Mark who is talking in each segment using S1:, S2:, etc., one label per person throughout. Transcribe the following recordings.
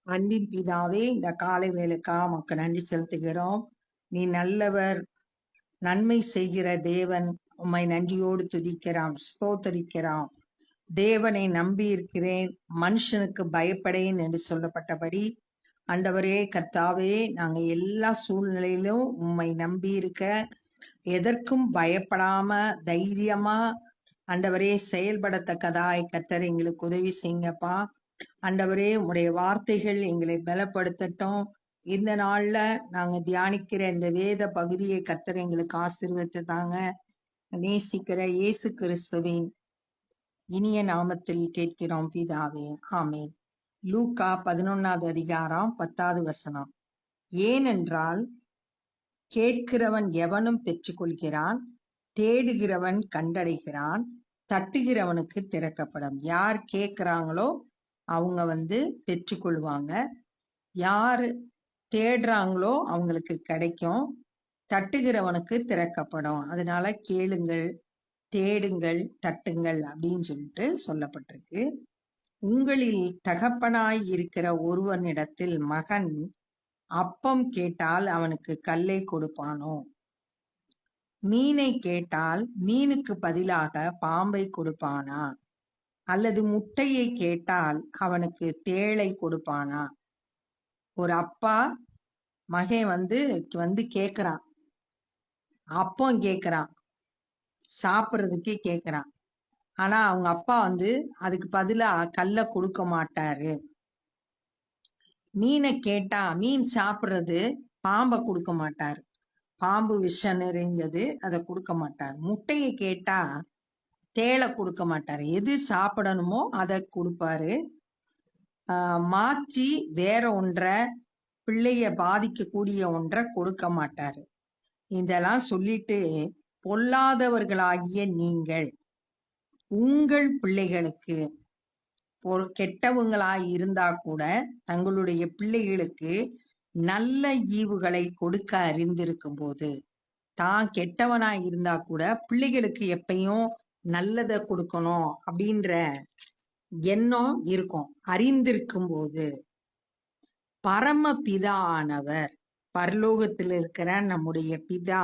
S1: அன்பின் பிதாவே, இந்த காலை வேலைக்கா உமக்கு நன்றி செலுத்துகிறோம். நீ நல்லவர், நன்மை செய்கிற தேவன். உம்மை நன்றியோடு துதிக்கிறோம், ஸ்தோத்தரிக்கிறோம். தேவனை நம்பி இருக்கிறேன், மனுஷனுக்கு பயப்படேன் என்று சொல்லப்பட்டபடி, ஆண்டவரே கர்த்தாவே, நாங்க எல்லா சூழ்நிலையிலும் உம்மை நம்பி இருக்க, எதற்கும் பயப்படாம தைரியமா ஆண்டவரே செயல்படத்தக்கதாய் கர்த்தர் எங்களுக்கு உதவி செய்யுங்கப்பா. ஆண்டவரே, உம்முடைய வார்த்தைகள் எங்களை பலப்படுத்தட்டும். இந்த நாள்ல நாங்க தியானிக்கிற இந்த வேத பகுதியை கர்த்தர் எங்களுக்கு ஆசீர்வதித்து தாங்க. நேசிக்கிற இயேசு கிறிஸ்துவின் இனிய நாமத்தில் கேட்கிறோம் பிதாவே, ஆமென். லூக்கா 11வது அதிகாரம் 10வது வசனம். ஏனென்றால் கேட்கிறவன் எவனும் பெற்றுக்கொள்கிறான், தேடுகிறவன் கண்டடைகிறான், தட்டுகிறவனுக்கு திறக்கப்படும். யார் கேட்கிறாங்களோ அவங்க பெற்றுக்கொள்வாங்க, யார் தேடுறாங்களோ அவங்களுக்கு கிடைக்கும், தட்டுகிறவனுக்கு திறக்கப்படும். அதனால கேளுங்கள், தேடுங்கள், தட்டுங்கள் அப்படின்னு சொல்லிட்டு சொல்லப்பட்டிருக்கு. உங்களில் தகப்பனாய் இருக்கிற ஒருவனிடத்தில் மகன் அப்பம் கேட்டால் அவனுக்கு கல்லை கொடுப்பானோ? மீனை கேட்டால் மீனுக்கு பதிலாக பாம்பை கொடுப்பானா? அல்லது முட்டையை கேட்டால் அவனுக்கு தேளை கொடுப்பானா? ஒரு அப்பா மகன் வந்து கேக்குறான், அப்பம் கேக்குறான், சாப்பிட்றதுக்கே கேக்குறான். ஆனா அவங்க அப்பா அதுக்கு பதிலா கல்ல கொடுக்க மாட்டாரு. மீனை கேட்டா மீன் சாப்பிட்றது பாம்பை கொடுக்க மாட்டாரு, பாம்பு விஷம் நிறைந்தது, அதை கொடுக்க மாட்டார். முட்டையை கேட்டா தேளை கொடுக்க மாட்டாரு, எது சாப்பிடணுமோ அதை கொடுப்பாரு. மாற்றி வேற ஒன்றை, பிள்ளைய பாதிக்கக்கூடிய ஒன்றை கொடுக்க மாட்டாரு. இதெல்லாம் சொல்லிட்டு, பொல்லாதவர்களாகிய நீங்கள் உங்கள் பிள்ளைகளுக்கு, கெட்டவங்களாய் இருந்தா கூட தங்களுடைய பிள்ளைகளுக்கு நல்ல ஈவுகளை கொடுக்க அறிந்திருக்கும் போது, தான் கெட்டவனாய் இருந்தா கூட பிள்ளைகளுக்கு எப்பயும் நல்லதை கொடுக்கணும் அப்படின்ற எண்ணம் இருக்கும். அறிந்திருக்கும் போது பரம பிதா ஆனவர், பரலோகத்தில் இருக்கிற நம்முடைய பிதா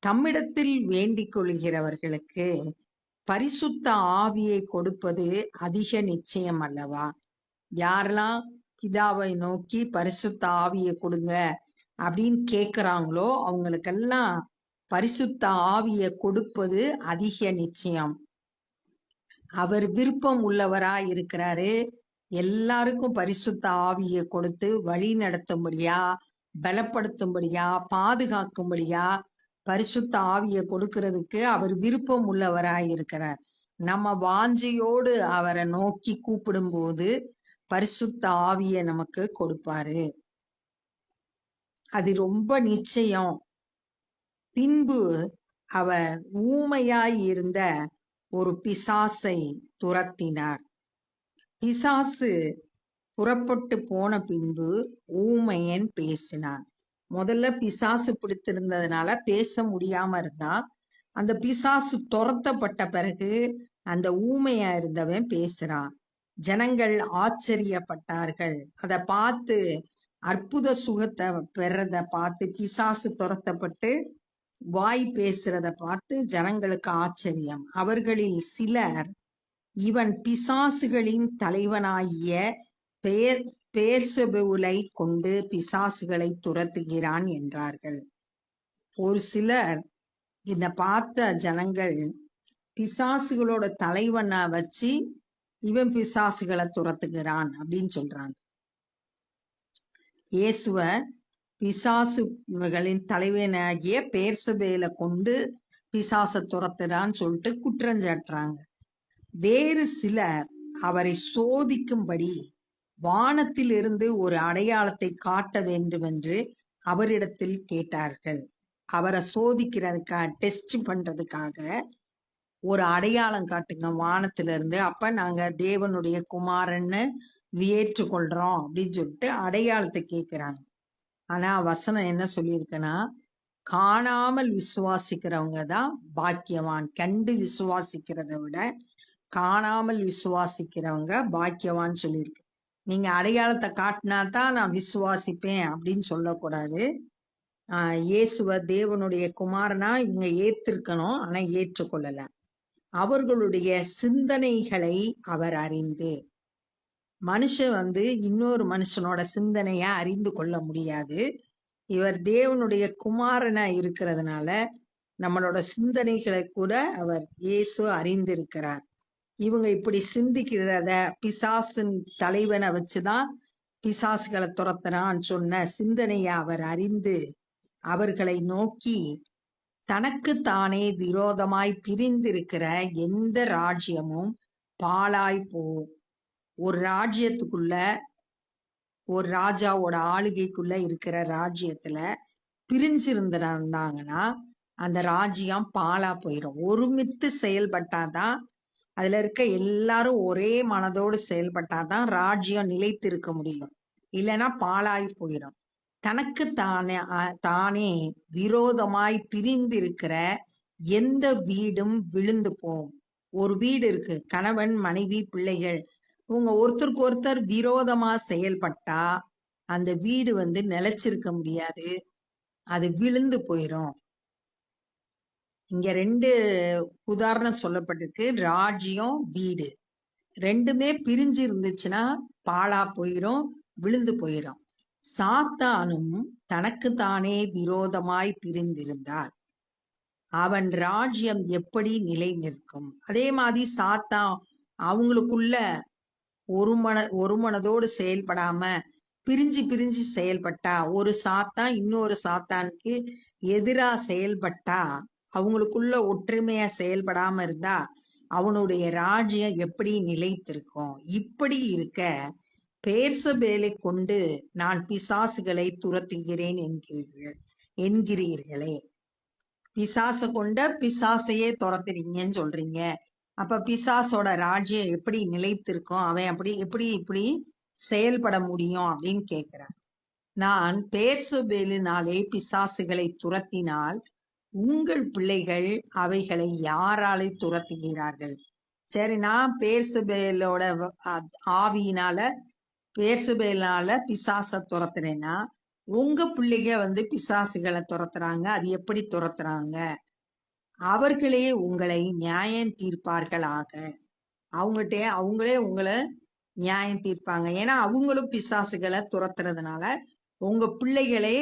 S1: தம்மிடத்தில் வேண்டிக் கொள்கிறவர்களுக்கு பரிசுத்த ஆவியை கொடுப்பது அதிக நிச்சயம் அல்லவா? யாரெல்லாம் பிதாவை நோக்கி பரிசுத்த ஆவியை கொடுங்க அப்படின்னு கேக்குறாங்களோ அவங்களுக்கெல்லாம் பரிசுத்த ஆவியை கொடுப்பது அதிக நிச்சயம். அவர் விருப்பம் உள்ளவராய் இருக்கிறாரு. எல்லாருக்கும் பரிசுத்த ஆவியை கொடுத்து வழி நடத்தும்படியா, பலப்படுத்தும்படியா, பாதுகாக்கும்படியா பரிசுத்த ஆவியை கொடுக்கறதுக்கு அவர் விருப்பம் உள்ளவராய் இருக்கிறார். நம்ம வாஞ்சையோடு அவரை நோக்கி கூப்பிடும் போது பரிசுத்த ஆவியை நமக்கு கொடுப்பாரு. அது ரொம்ப நிச்சயம். பின்பு அவர் ஊமையாய் இருந்த ஒரு பிசாசை துரத்தினார். பிசாசு புறப்பட்டு போன பின்பு ஊமையன் பேசினான். முதல்ல பிசாசு பிடித்திருந்ததுனால பேச முடியாம இருந்தான். அந்த பிசாசு துரத்தப்பட்ட பிறகு அந்த ஊமையா இருந்தவன் பேசுறான். ஜனங்கள் ஆச்சரியப்பட்டார்கள். அதை பார்த்து, அற்புத சுகத்தை பெறத பார்த்து, பிசாசு துரத்தப்பட்டு வாய் பேசுறத பார்த்து ஜனங்களுக்கு ஆச்சரியம். அவர்களில் சிலர், இவன் பிசாசுகளின் தலைவனாகிய பெயர்செபூலை கொண்டு பிசாசுகளை துரத்துகிறான் என்றார்கள். ஒரு சிலர் இத பார்த்த ஜனங்கள், பிசாசுகளோட தலைவனை வச்சு இவன் பிசாசுகளை துரத்துகிறான் அப்படின்னு சொல்றாங்க. இயேசுவ பிசாசுகளின் தலைவனாகிய பெயர்செபூலை கொண்டு பிசாசை துரத்துறான்னு சொல்லிட்டு குற்றஞ்சாட்டுறாங்க. வேறு சிலர் அவரை சோதிக்கும்படி வானத்திலிருந்து ஒரு அடையாளத்தை காட்ட வேண்டும் என்று அவரிடத்தில் கேட்டார்கள். அவரை சோதிக்கிறதுக்காக, டெஸ்ட் பண்றதுக்காக, ஒரு அடையாளம் காட்டுங்க வானத்திலிருந்து, அப்ப நாங்க தேவனுடைய குமாரன்னு ஏற்றுக்கொள்றோம் அப்படின்னு சொல்லிட்டு அடையாளத்தை கேட்கிறாங்க. ஆனா வசனம் என்ன சொல்லியிருக்குன்னா, காணாமல் விசுவாசிக்கிறவங்க தான் பாக்கியவான். கண்டு விசுவாசிக்கிறத விட காணாமல் விசுவாசிக்கிறவங்க பாக்கியவான் சொல்லியிருக்கு. நீங்க அடையாளத்தை காட்டினா தான் நான் விசுவாசிப்பேன் அப்படின்னு சொல்லக்கூடாது. இயேசுவ தேவனுடைய குமாரனா இவங்க ஏத்திருக்கணும், ஆனா ஏற்றுக்கொள்ளல. அவர்களுடைய சிந்தனைகளை அவர் அறிந்து, மனுஷன் இன்னொரு மனுஷனோட சிந்தனைய அறிந்து கொள்ள முடியாது. இவர் தேவனுடைய குமாரனா இருக்கிறதுனால நம்மளோட சிந்தனைகளை கூட அவர் இயேசு அறிந்திருக்கிறார். இவங்க இப்படி சிந்திக்கிறத பிசாசின் தலைவனை வச்சுதான் பிசாசுகளை துரத்துறான்னு சொன்ன சிந்தனையை அவர் அறிந்து அவர்களை நோக்கி, தனக்குத்தானே விரோதமாய் பிரிந்திருக்கிற எந்த ராஜ்யமும் பாழாய் போகும். ஒரு ராஜ்யத்துக்குள்ள, ஒரு ராஜாவோட ஆளுகைக்குள்ள இருக்கிற ராஜ்யத்துல பிரிஞ்சிருந்தாங்கன்னா அந்த ராஜ்யம் பாழா போயிடும். ஒருமித்து செயல்பட்டாதான், அதுல இருக்க எல்லாரும் ஒரே மனதோடு செயல்பட்டாதான் ராஜ்யம் நிலைத்திருக்க முடியும். இல்லைன்னா பாழாய் போயிடும். தனக்கு தானே விரோதமாய் பிரிந்திருக்கிற எந்த வீடும் விழுந்து போகும். ஒரு வீடு இருக்கு, கணவன் மனைவி பிள்ளைகள், இவங்க ஒருத்தருக்கு ஒருத்தர் விரோதமா செயல்பட்டா அந்த வீடு நிலைச்சிருக்க முடியாது, அது விழுந்து போயிடும். இங்க 2 உதாரணம் சொல்லப்பட்டிருக்கு. ராஜ்யம், வீடு ரெண்டுமே பிரிஞ்சு இருந்துச்சுன்னா பாழா போயிரும், விழுந்து போயிடும். சாத்தானும் தனக்குத்தானே விரோதமாய் பிரிந்திருந்தால் அவன் ராஜ்யம் எப்படி நிலை நிற்கும்? அதே மாதிரி சாத்தான் அவங்களுக்குள்ள ஒரு மனதோடு செயல்படாம பிரிஞ்சு பிரிஞ்சு செயல்பட்டா, ஒரு சாத்தான் இன்னொரு சாத்தானுக்கு எதிரா செயல்பட்டா, அவங்களுக்குள்ள ஒற்றுமையா செயல்படாம இருந்தா அவனுடைய ராஜ்யம் எப்படி நிலைத்திருக்கும்? இப்படி இருக்க பேர்சபேலை கொண்டு நான் பிசாசுகளை துரத்துகிறேன் என்கிறீர்களே. பிசாச கொண்ட பிசாசையே துரத்துறீங்கன்னு சொல்றீங்க. அப்ப பிசாசோட ராஜ்யம் எப்படி நிலைத்திருக்கும்? அவன் எப்படி செயல்பட முடியும் அப்படின்னு கேட்கிறான். நான் பேர்சபேலினாலே பிசாசுகளை துரத்தினால் உங்கள் பிள்ளைகள் அவைகளை யாராலே துரத்துகிறார்கள்? சரி, நான் பேர்சபேலோட ஆவியினால பேர்சபேலினால பிசாச துரத்துறேன்னா உங்க பிள்ளைங்க பிசாசுகளை துரத்துறாங்க. அது எப்படி துரத்துறாங்க? அவர்களே உங்களை நியாயம் தீர்ப்பார்களாக. அவங்களே உங்களை நியாயம் தீர்ப்பாங்க. ஏன்னா அவங்களும் பிசாசுகளை துரத்துறதுனால உங்க பிள்ளைகளே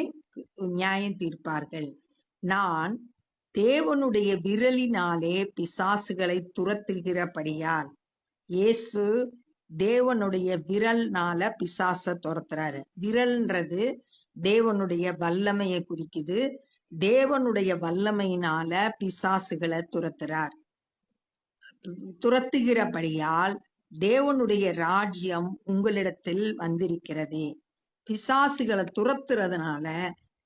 S1: நியாயம் தீர்ப்பார்கள். நான் தேவனுடைய விரலினாலே பிசாசுகளை துரத்துகிறபடியால், இயேசு தேவனுடைய விரல்னால பிசாச துரத்துறாரு. விரல்ன்றது தேவனுடைய வல்லமையை குறிக்குது. தேவனுடைய வல்லமையினால பிசாசுகளை துரத்துகிறபடியால் தேவனுடைய ராஜ்யம் உங்களிடத்தில் வந்திருக்கிறதே. பிசாசுகளை துரத்துறதுனால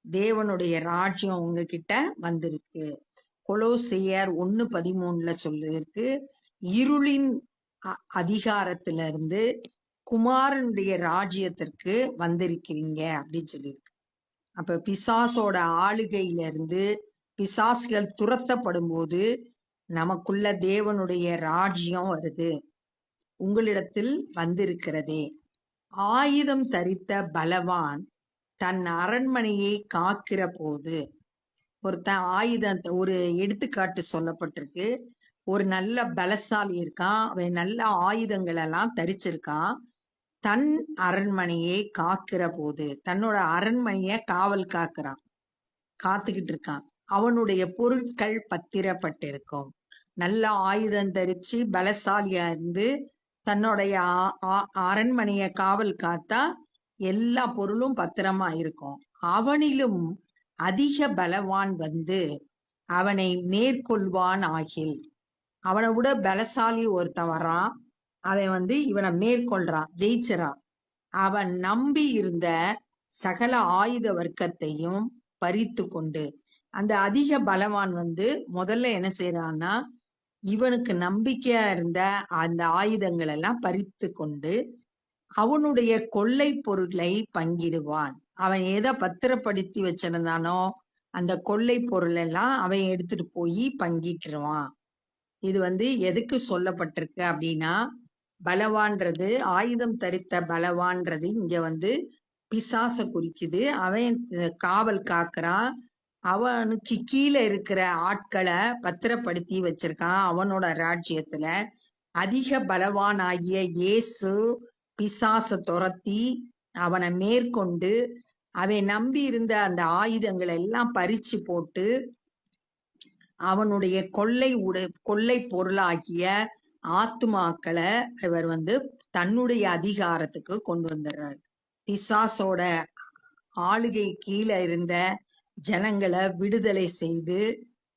S1: தேவனுடைய ராஜ்யம் உங்ககிட்ட வந்திருக்கு. கொலோசியர் 1:13 சொல்லிருக்கு, இருளின் அதிகாரத்திலிருந்து குமாரனுடைய ராஜ்யத்திற்கு வந்திருக்கிறீங்க அப்படின்னு சொல்லியிருக்கு. அப்ப பிசாசோட ஆளுகையில இருந்து பிசாசுகள் துரத்தப்படும் போது நமக்குள்ள தேவனுடைய ராஜ்யம் வருது, உங்களிடத்தில் வந்திருக்கிறதே. ஆயுதம் தரித்த பலவான் தன் அரண்மனையை காக்கிற போது, ஒருத்தன் ஒரு எடுத்துக்காட்டு சொல்லப்பட்டிருக்கு. ஒரு நல்ல பலசாலி இருக்கான், அவன் நல்ல ஆயுதங்கள் எல்லாம் தரிச்சிருக்கான். தன் அரண்மனையை காக்கிற போது, தன்னோட அரண்மனைய காவல் காத்துக்கிட்டு இருக்கான். அவனுடைய பொருட்கள் பத்திரப்பட்டிருக்கும். நல்ல ஆயுதம் தரிச்சு பலசாலியா இருந்து தன்னுடைய அரண்மனைய காவல் காத்தா எல்லா பொருளும் பத்திரமா இருக்கும். அவனிலும் அதிக பலவான் அவனை மேற்கொள்வான் ஆகில். அவனை விட பலசாலி ஒருத்தன் வர்றான், அவன் இவனை மேற்கொள்றான், ஜெயிச்சறான். அவன் நம்பி இருந்த சகல ஆயுத வர்க்கத்தையும் பறித்து கொண்டு, அந்த அதிக பலவான் முதல்ல என்ன செய்யறான்னா, இவனுக்கு நம்பிக்கையா இருந்த அந்த ஆயுதங்கள் எல்லாம் பறித்து கொண்டு அவனுடைய கொள்ளை பொருளை பங்கிடுவான். அவன் எதை பத்திரப்படுத்தி வச்சிருந்தானோ அந்த கொள்ளை பொருள் எல்லாம் அவன் எடுத்துட்டு போய் பங்கிட்டுருவான். இது எதுக்கு சொல்லப்பட்டிருக்கு அப்படின்னா, பலவான்றது ஆயுதம் தரித்த பலவான்றது இங்க வந்து பிசாச குறிக்குது. அவன் காவல் காக்குறான். அவனுக்கு கீழே இருக்கிற ஆட்களை பத்திரப்படுத்தி வச்சிருக்கான் அவனோட ராஜ்யத்துல. அதிக பலவானாகிய இயேசு பிசாச துரத்தி அவனை மேற்கொண்டு அவன் நம்பி இருந்த அந்த ஆயுதங்களை எல்லாம் பறிச்சு போட்டு அவனுடைய கொள்ளை பொருளாகிய ஆத்துமாக்களை இவர் வந்து தன்னுடைய அதிகாரத்துக்கு கொண்டு வந்துடுறார். பிசாசோட ஆளுகை கீழே இருந்த ஜனங்களை விடுதலை செய்து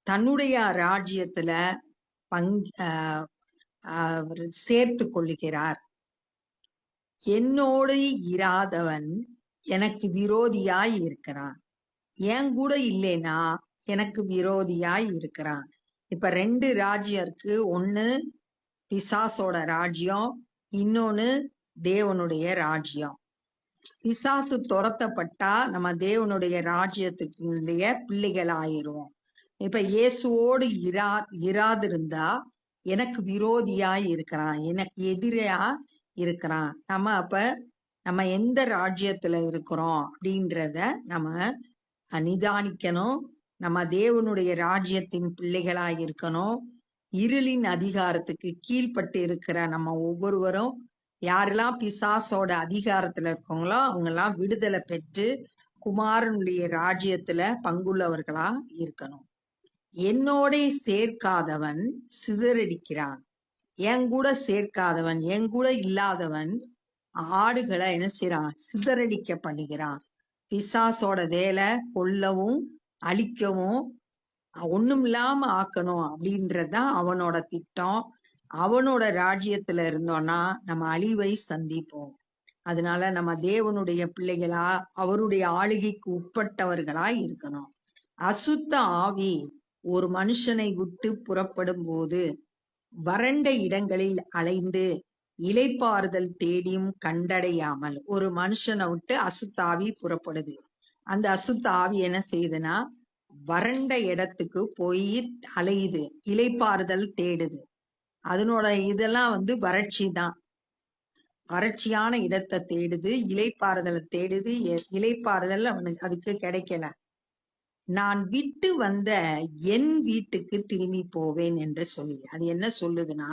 S1: தன்னுடைய ராஜ்யத்துல சேர்த்து கொள்ளுகிறார். என்னோடு இராதவன் எனக்கு விரோதியாய் இருக்கிறான், என் கூட இல்லைன்னா எனக்கு விரோதியாய் இருக்கிறான். இப்ப 2 ராஜ்யம் இருக்கு. ஒண்ணு பிசாசோட ராஜ்யம், இன்னொன்னு தேவனுடைய ராஜ்யம். பிசாசு துரத்தப்பட்டா நம்ம தேவனுடைய ராஜ்யத்துக்குடைய பிள்ளைகள் ஆயிடுவோம். இப்ப இயேசுவோடு இராதிருந்தா எனக்கு விரோதியாய் இருக்கிறான், எனக்கு எதிரா இருக்கிறான். நம்ம எந்த ராஜ்யத்துல இருக்கிறோம் அப்படின்றத நம்ம நிதானிக்கணும். நம்ம தேவனுடைய ராஜ்யத்தின் பிள்ளைகளாய் இருக்கணும். இருளின் அதிகாரத்துக்கு கீழ்பட்டு இருக்கிற நம்ம ஒவ்வொருவரும், யாரெல்லாம் பிசாசோட அதிகாரத்துல இருக்கவங்களோ அவங்க எல்லாம் விடுதலை பெற்று குமாரனுடைய ராஜ்யத்துல பங்குள்ளவர்களா இருக்கணும். என்னோட சேர்க்காதவன் சிதறடிக்கிறான், என் கூட சேர்க்காதவன், என் கூட இல்லாதவன் ஆடுகளை என்ன செய்யறான், சிதறடிக்க பண்ணுகிறான். பிசாசோட வேலை கொல்லவும் அழிக்கவும் ஒண்ணும் இல்லாம ஆக்கணும் அப்படின்றதுதான் அவனோட திட்டம். அவனோட ராஜ்யத்துல இருந்தோம்னா நம்ம அழிவை சந்திப்போம். அதனால நம்ம தேவனுடைய பிள்ளைகளா அவருடைய ஆளுகைக்கு உட்பட்டவர்களா இருக்கணும். அசுத்த ஆவி ஒரு மனுஷனை விட்டு புறப்படும் போது வறண்ட இடங்களில் அலைந்து இளைப்பாறுதல் தேடியும் கண்டடையாமல், ஒரு மனுஷனை விட்டு அசுத்தாவி புறப்படுது. அந்த அசுத்த ஆவி என்ன செய்யுதுன்னா வறண்ட இடத்துக்கு போய் அலையுது, இளைப்பாறுதல் தேடுது. அதனோட இதெல்லாம் வந்து வறட்சி தான். வறட்சியான இடத்தை தேடுது, இளைப்பாறுதலை தேடுது. இளைப்பாறுதல் அவனுக்கு அதுக்கு கிடைக்கல. நான் விட்டு வந்த என் வீட்டுக்கு திரும்பி போவேன் என்று சொல்லி, அது என்ன சொல்லுதுன்னா,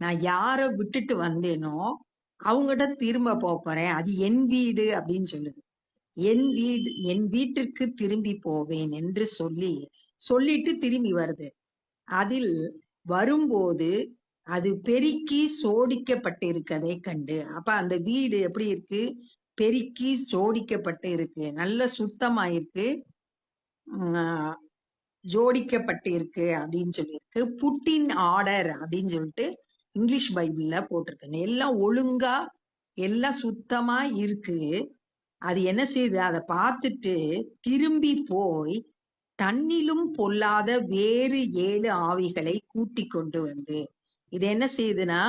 S1: நான் யார விட்டுட்டு வந்தேனோ அவங்ககிட்ட திரும்ப போறேன், அது என் வீடு அப்படின்னு சொல்லுது. என் வீட்டிற்கு திரும்பி போவேன் என்று சொல்லிட்டு திரும்பி வருது. அதில் வரும்போது அது பெருக்கி சோடிக்கப்பட்டு இருக்கதை கண்டு, அப்ப அந்த வீடு எப்படி இருக்கு, பெருக்கி சோடிக்கப்பட்டு இருக்கு, நல்ல சுத்தமா இருக்கு, ஜோடிக்கப்பட்டு இருக்கு அப்படின்னு சொல்லியிருக்கு. புட்டின் ஆர்டர் அப்படின்னு சொல்லிட்டு இங்கிலீஷ் பைபிள்ல போட்டிருக்கு. எல்லாம் ஒழுங்கா எல்லாம் சுத்தமா இருக்கு. அது என்ன செய்யுது, அதை பார்த்துட்டு திரும்பி போய் தன்னிலும் பொல்லாத வேறு 7 ஆவிகளை கூட்டி கொண்டு வந்து, இது என்ன செய்யுதுன்னா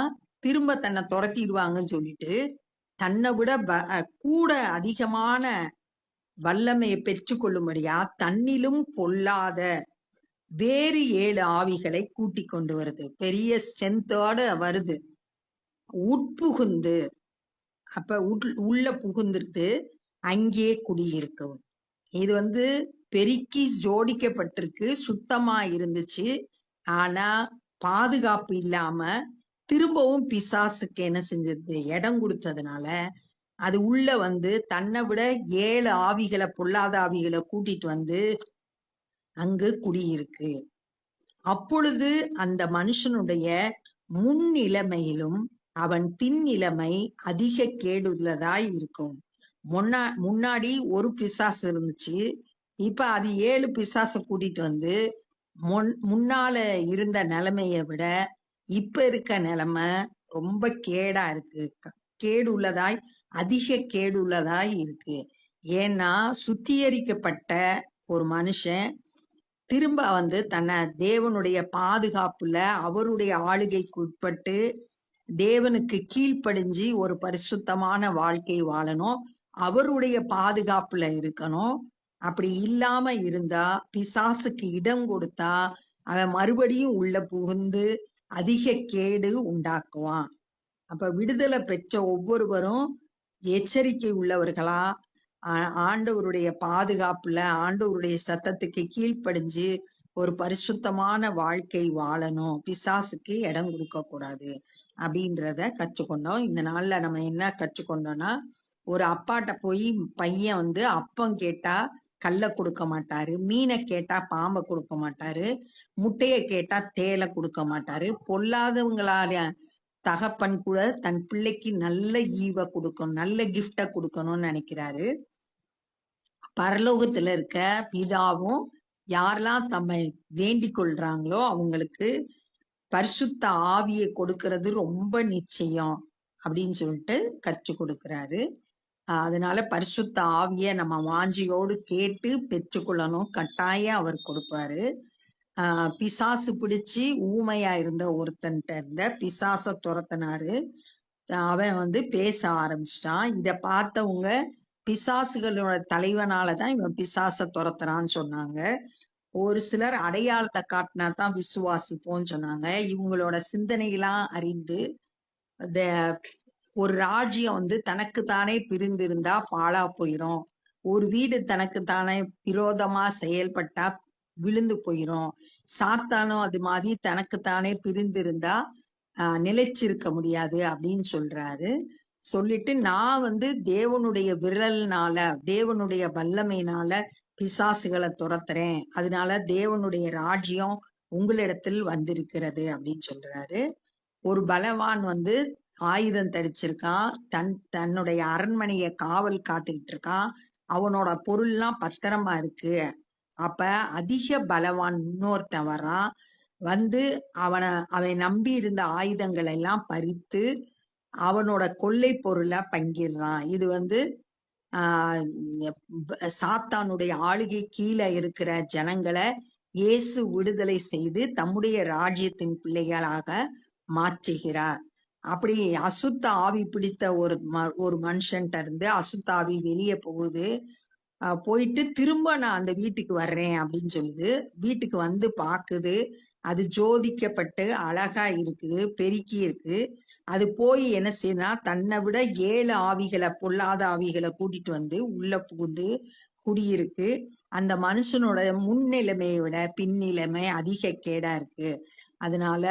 S1: திரும்ப தன்னை துரத்திடுவாங்கன்னு சொல்லிட்டு தன்னை விட கூட அதிகமான வல்லமையை பெற்று கொள்ளும்படியா தன்னிலும் பொல்லாத வேறு 7 ஆவிகளை கூட்டி கொண்டு வருது. பெரிய ஸ்ட்ரென்த்தோட வருது, உட்புகுந்து. அப்ப உள்ள புகுந்துருது, அங்கே குடியிருக்கும். இது வந்து பெருக்கி ஜோடிக்கப்பட்டிருக்கு, சுத்தமா இருந்துச்சு. ஆனா பாதுகாப்பு இல்லாம திரும்பவும் பிசாசுக்கு என்ன செஞ்சிருது, இடம் கொடுத்ததுனால அது உள்ள வந்து தன்னை விட 7 ஆவிகளை, பொல்லாத ஆவிகளை கூட்டிட்டு வந்து அங்கு குடியிருக்கு. அப்பொழுது அந்த மனுஷனுடைய முன்னிலைமையிலும் அவன் பின் நிலைமை அதிக கேடுள்ளதாய் இருக்கும். முன்னாடி ஒரு பிசாசு இருந்துச்சு, இப்ப அது 7 பிசாச கூட்டிட்டு வந்து முன்னால இருந்த நிலைமைய விட இப்ப இருக்க நிலைமை ரொம்ப கேடா இருக்கு, கேடு உள்ளதாய், அதிக கேடு உள்ளதாய் இருக்கு. ஏன்னா சுத்திகரிக்கப்பட்ட ஒரு மனுஷன் திரும்ப வந்து தன்னை தேவனுடைய பாதுகாப்புல அவருடைய ஆளுகைக்கு உட்பட்டு தேவனுக்கு கீழ்ப்படிஞ்சு ஒரு பரிசுத்தமான வாழ்க்கை வாழணும், அவருடைய பாதுகாப்புல இருக்கணும். அப்படி இல்லாம இருந்தா, பிசாசுக்கு இடம் கொடுத்தா அவன் மறுபடியும் உள்ள புகுந்து அதிக கேடு உண்டாக்குவான். அப்ப விடுதலை பெற்ற ஒவ்வொருவரும் எச்சரிக்கை உள்ளவர்களா, ஆண்டவருடைய பாதுகாப்புல ஆண்டவருடைய சத்தத்துக்கு கீழ்ப்படிஞ்சு ஒரு பரிசுத்தமான வாழ்க்கை வாழணும். பிசாசுக்கு இடம் கொடுக்க கூடாது அப்படின்றத கற்றுக்கொண்டோம். இந்த நாள்ல நம்ம என்ன கற்றுக்கொண்டோம்னா, ஒரு அப்பாட்ட போய் பையன் அப்பம் கேட்டா கல்ல கொடுக்க மாட்டாரு, மீனை கேட்டா பாம்பை கொடுக்க மாட்டாரு, முட்டைய கேட்டா தேலை கொடுக்க மாட்டாரு. பொல்லாதவங்களால தகப்பன் கூட தன் பிள்ளைக்கு நல்ல ஈவை கொடுக்கணும், நல்ல கிஃப்ட கொடுக்கணும்னு நினைக்கிறாரு. பரலோகத்துல இருக்க பிதாவும் யாரெல்லாம் தம்மை வேண்டிக் கொள்றாங்களோ அவங்களுக்கு பரிசுத்த ஆவியை கொடுக்கறது ரொம்ப நிச்சயம் அப்படின்னு சொல்லிட்டு கற்றுக் கொடுக்கிறாரு. அதனால பரிசுத்த ஆவிய நம்ம வாஞ்சியோடு கேட்டு பெற்றுக்கொள்ளணும். கட்டாயம் அவர் கொடுப்பாரு. பிசாசு பிடிச்சு ஊமையா இருந்த ஒருத்தன்ட்ட இருந்த பிசாச துரத்தினாரு. அவன் பேச ஆரம்பிச்சிட்டான். இத பார்த்தவங்க பிசாசுகளோட தலைவனாலதான் இவன் பிசாச துரத்துறான்னு சொன்னாங்க. ஒரு சிலர் அடையாளத்தை காட்டினா தான் விசுவாசிப்போம்னு சொன்னாங்க. இவங்களோட சிந்தனையெல்லாம் அறிந்து ஒரு ராஜ்யம் தனக்குத்தானே பிரிந்திருந்தா பாழா போயிரும். ஒரு வீடு தனக்குத்தானே விரோதமா செயல்பட்டா விழுந்து போயிரும். சாத்தானும் அது மாதிரி தனக்குத்தானே பிரிந்திருந்தா நிலைச்சிருக்க முடியாது அப்படின்னு சொல்றாரு. சொல்லிட்டு நான் தேவனுடைய விரல்னால தேவனுடைய வல்லமையினால பிசாசுகளை துரத்துறேன், அதனால தேவனுடைய ராஜ்யம் உங்களிடத்தில் வந்திருக்கிறது அப்படின்னு சொல்றாரு. ஒரு பலவான் ஆயுதம் தரிச்சிருக்கான், தன்னுடைய அரண்மனைய காவல் காத்துக்கிட்டு இருக்கான், அவனோட பொருள்லாம் பத்திரமா இருக்கு. அப்ப அதிக பலவான் இன்னொருத்தன் வரான், அவன் நம்பி இருந்த ஆயுதங்களை எல்லாம் பறித்து அவனோட கொள்ளை பொருளை பங்கிடுறான். இது சாத்தானுடைய ஆளுகை கீழே இருக்கிற ஜனங்களை இயேசு விடுதலை செய்து தம்முடைய ராஜ்யத்தின் பிள்ளைகளாக மாற்றுகிறார். அப்படி அசுத்த ஆவி பிடித்த ஒரு மனுஷன்ட்ட இருந்து அசுத்த ஆவி வெளியே போகுது. போயிட்டு திரும்ப நான் அந்த வீட்டுக்கு வர்றேன் அப்படின்னு சொல்லுது. வீட்டுக்கு பாக்குது, அது ஜோதிக்கப்பட்டு அழகா இருக்குது, பெருக்கி இருக்கு. அது போய் என்ன செய்யணும்னா தன்னை விட 7 ஆவிகளை, பொல்லாத ஆவிகளை கூட்டிட்டு உள்ள புகுந்து குடியிருக்கு. அந்த மனுஷனோட முன்னிலைமையை விட பின்னிலைமை அதிக கேடா இருக்கு. அதனால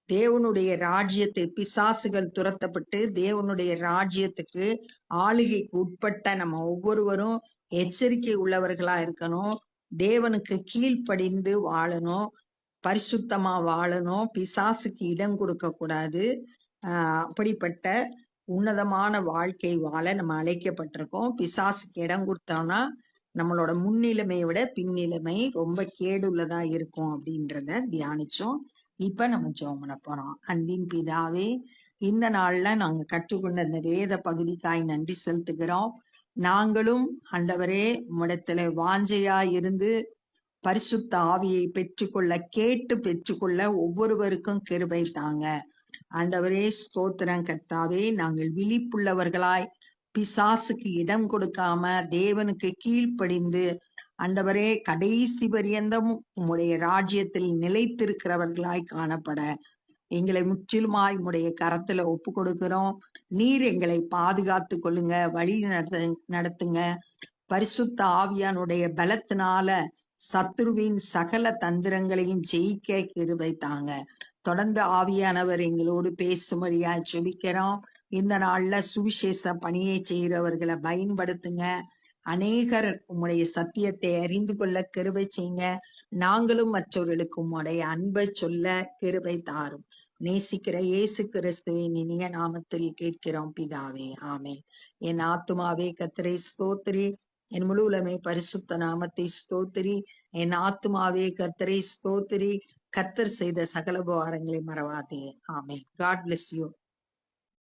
S1: தேவனுடைய ராஜ்யத்தை பிசாசுகள் துரத்தப்பட்டு தேவனுடைய ராஜ்யத்துக்கு ஆளுகைக்கு உட்பட்ட நம்ம ஒவ்வொருவரும் எச்சரிக்கை உள்ளவர்களா இருக்கணும். தேவனுக்கு கீழ்ப்படிந்து வாழணும், பரிசுத்தமா வாழணும், பிசாசுக்கு இடம் கொடுக்க கூடாது. அப்படிப்பட்ட உன்னதமான வாழ்க்கை வாழ நம்ம அழைக்கப்பட்டிருக்கோம். பிசாசுக்கு இடம் கொடுத்தோம்னா நம்மளோட முன்னிலைமையை விட பின்னிலைமை ரொம்ப கேடுள்ளதா இருக்கும் அப்படின்றத தியானிச்சோம். இப்ப நம்ம ஜெபம் பண்ண போறோம். அன்பின் பிதாவே, இந்த நாள்ல நாங்க கற்றுக்கொண்ட இந்த வேத பகுதிக்காய் நன்றி செலுத்துகிறோம். நாங்களும் ஆண்டவரே உம்மிடத்துல வாஞ்சையா இருந்து பரிசுத்த ஆவியை பெற்றுக்கொள்ள, கேட்டு பெற்றுக்கொள்ள ஒவ்வொருவருக்கும் கிருபை தாங்க. ஆண்டவரே ஸ்தோத்திரம் கர்த்தாவே, நாங்கள் விழிப்புள்ளவர்களாய் பிசாசுக்கு இடம் கொடுக்காம தேவனுக்கு கீழ்ப்படிந்து ஆண்டவரே கடைசி பரியந்தம் உம்முடைய ராஜ்யத்தில் நிலைத்திருக்கிறவர்களாய் காணப்பட எங்களை முற்றிலுமாய் உம்முடைய கரத்துல ஒப்பு கொடுக்கிறோம். நீர் எங்களை பாதுகாத்து கொள்ளுங்க, வழி நடத்துங்க. பரிசுத்த ஆவியானுடைய பலத்தினால சத்துருவின் சகல தந்திரங்களையும் ஜெயிக்க கிருபை தாங்க. தொடர்ந்து ஆவியானவர் எங்களோடு பேசும்படியா ஜெபிக்கிறோம். இந்த நாள்ல சுவிசேஷ பணியை செய்கிறவர்களை பயன்படுத்துங்க. அநேகர் உம்முடைய சத்தியத்தை அறிந்து கொள்ள கிருபை செய்யுங்க. நாங்களும் மற்றவர்களுக்கு உம்முடைய அன்பை சொல்ல கிருபை தாரும். நேசிக்கிற இயேசு கிறிஸ்துவின் இனிய நாமத்தில் கேட்கிறோம் பிதாவே, ஆமென். என் ஆத்துமாவே கர்த்தரை ஸ்தோத்திரி, என் முழு உலகமே பரிசுத்த நாமத்தை ஸ்தோத்திரி. என் ஆத்துமாவே கர்த்தரை ஸ்தோத்திரி, கர்த்தர் செய்த சகல உபகாரங்களை மறவாதே. ஆமென். God bless you.